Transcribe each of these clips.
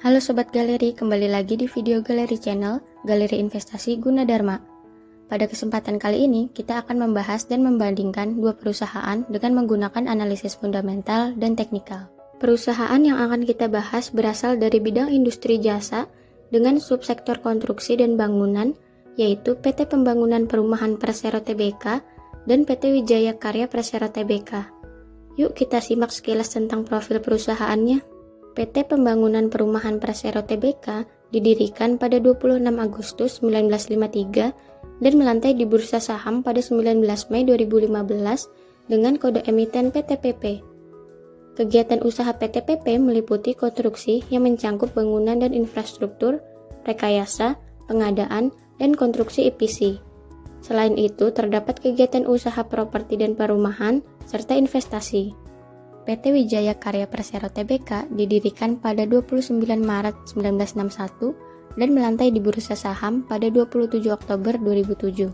Halo Sobat Galeri, kembali lagi di video Galeri Channel, Galeri Investasi Gunadarma. Pada kesempatan kali ini, kita akan membahas dan membandingkan dua perusahaan dengan menggunakan analisis fundamental dan teknikal. Perusahaan yang akan kita bahas berasal dari bidang industri jasa dengan subsektor konstruksi dan bangunan, yaitu PT Pembangunan Perumahan Persero Tbk dan PT Wijaya Karya Persero Tbk. Yuk kita simak sekilas tentang profil perusahaannya. PT Pembangunan Perumahan Persero Tbk didirikan pada 26 Agustus 1953 dan melantai di Bursa Saham pada 19 Mei 2015 dengan kode emiten PTPP. Kegiatan usaha PTPP meliputi konstruksi yang mencangkup bangunan dan infrastruktur, rekayasa, pengadaan, dan konstruksi EPC. Selain itu, terdapat kegiatan usaha properti dan perumahan, serta investasi. PT Wijaya Karya Persero Tbk didirikan pada 29 Maret 1961 dan melantai di Bursa Saham pada 27 Oktober 2007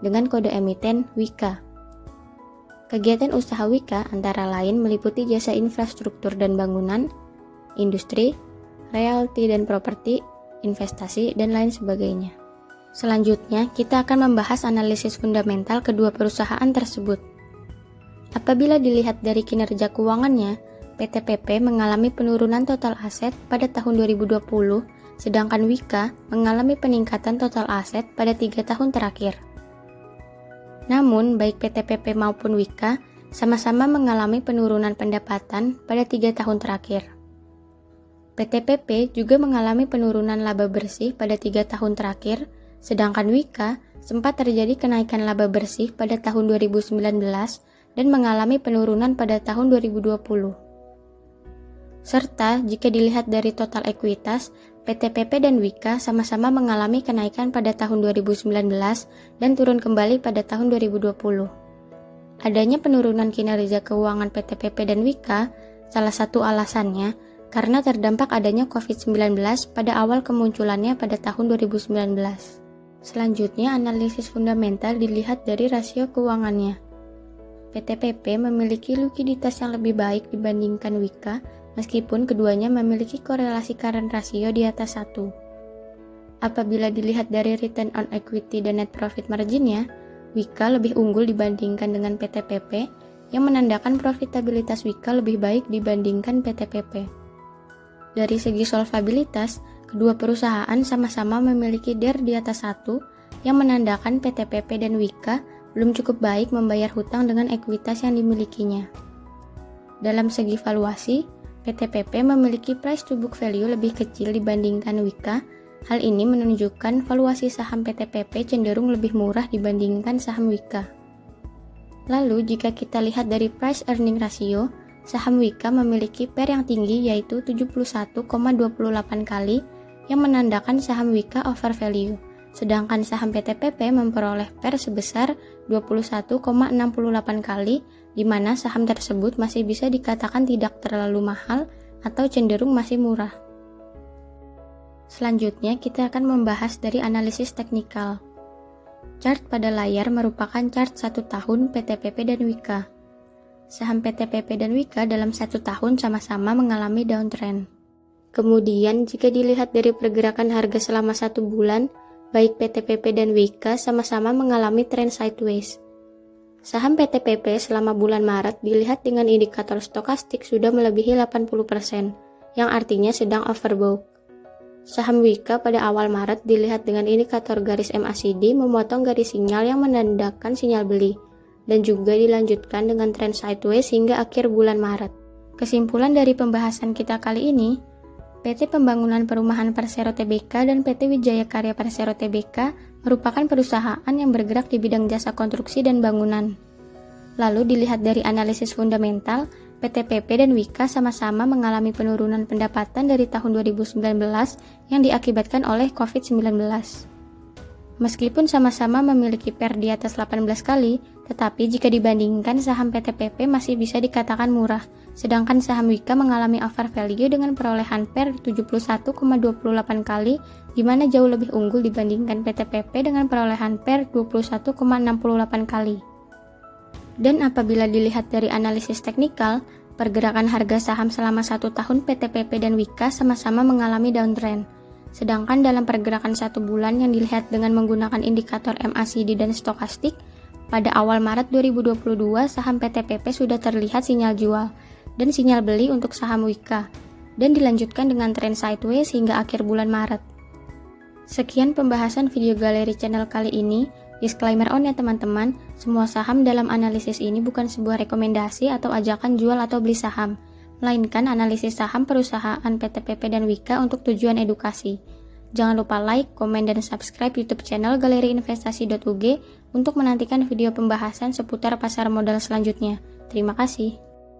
dengan kode emiten WIKA. Kegiatan usaha WIKA antara lain meliputi jasa infrastruktur dan bangunan, industri, realty dan properti, investasi, dan lain sebagainya. Selanjutnya, kita akan membahas analisis fundamental kedua perusahaan tersebut. Apabila dilihat dari kinerja keuangannya, PTPP mengalami penurunan total aset pada tahun 2020, sedangkan WIKA mengalami peningkatan total aset pada 3 tahun terakhir. Namun, baik PTPP maupun WIKA sama-sama mengalami penurunan pendapatan pada 3 tahun terakhir. PTPP juga mengalami penurunan laba bersih pada 3 tahun terakhir, sedangkan WIKA sempat terjadi kenaikan laba bersih pada tahun 2019 dan mengalami penurunan pada tahun 2020. Serta, jika dilihat dari total ekuitas, PTPP dan WIKA sama-sama mengalami kenaikan pada tahun 2019 dan turun kembali pada tahun 2020. Adanya penurunan kinerja keuangan PTPP dan WIKA, salah satu alasannya karena terdampak adanya COVID-19 pada awal kemunculannya pada tahun 2019. Selanjutnya, analisis fundamental dilihat dari rasio keuangannya. PTPP memiliki likuiditas yang lebih baik dibandingkan WIKA, meskipun keduanya memiliki korelasi current ratio di atas 1. Apabila dilihat dari return on equity dan net profit marginnya, WIKA lebih unggul dibandingkan dengan PTPP, yang menandakan profitabilitas WIKA lebih baik dibandingkan PTPP. Dari segi solvabilitas, kedua perusahaan sama-sama memiliki DER di atas 1, yang menandakan PTPP dan WIKA belum cukup baik membayar hutang dengan ekuitas yang dimilikinya. Dalam segi valuasi, PTPP memiliki price to book value lebih kecil dibandingkan WIKA. Hal ini menunjukkan valuasi saham PTPP cenderung lebih murah dibandingkan saham WIKA. Lalu, jika kita lihat dari price earning ratio, saham WIKA memiliki PER yang tinggi yaitu 71,28 kali, yang menandakan saham WIKA over value. Sedangkan saham PTPP memperoleh PER sebesar 21,68 kali, di mana saham tersebut masih bisa dikatakan tidak terlalu mahal atau cenderung masih murah. Selanjutnya, kita akan membahas dari analisis teknikal. Chart pada layar merupakan chart 1 tahun PTPP dan WIKA. Saham PTPP dan WIKA dalam 1 tahun sama-sama mengalami downtrend. Kemudian, jika dilihat dari pergerakan harga selama 1 bulan, baik PTPP dan WIKA sama-sama mengalami trend sideways. Saham PTPP selama bulan Maret dilihat dengan indikator stokastik sudah melebihi 80%, yang artinya sedang overbought. Saham WIKA pada awal Maret dilihat dengan indikator garis MACD memotong garis sinyal yang menandakan sinyal beli, dan juga dilanjutkan dengan trend sideways hingga akhir bulan Maret. Kesimpulan dari pembahasan kita kali ini, PT Pembangunan Perumahan Persero Tbk dan PT Wijaya Karya Persero Tbk merupakan perusahaan yang bergerak di bidang jasa konstruksi dan bangunan. Lalu dilihat dari analisis fundamental, PTPP dan WIKA sama-sama mengalami penurunan pendapatan dari tahun 2019 yang diakibatkan oleh COVID-19. Meskipun sama-sama memiliki PER di atas 18 kali, tetapi jika dibandingkan saham PTPP masih bisa dikatakan murah, sedangkan saham WIKA mengalami over value dengan perolehan PER 71,28 kali, di mana jauh lebih unggul dibandingkan PTPP dengan perolehan PER 21,68 kali. Dan apabila dilihat dari analisis teknikal, Pergerakan harga saham selama 1 tahun PTPP dan Wika sama-sama mengalami downtrend. Sedangkan dalam pergerakan 1 bulan yang dilihat dengan menggunakan indikator MACD dan stokastik, pada awal Maret 2022 saham PTPP sudah terlihat sinyal jual dan sinyal beli untuk saham Wika, dan dilanjutkan dengan tren sideways hingga akhir bulan Maret. Sekian pembahasan video galeri channel kali ini. Disclaimer on ya teman-teman, semua saham dalam analisis ini bukan sebuah rekomendasi atau ajakan jual atau beli saham, melainkan analisis saham perusahaan PTPP dan Wika untuk tujuan edukasi. Jangan lupa like, komen, dan subscribe YouTube channel galeriinvestasi.ug untuk menantikan video pembahasan seputar pasar modal selanjutnya. Terima kasih.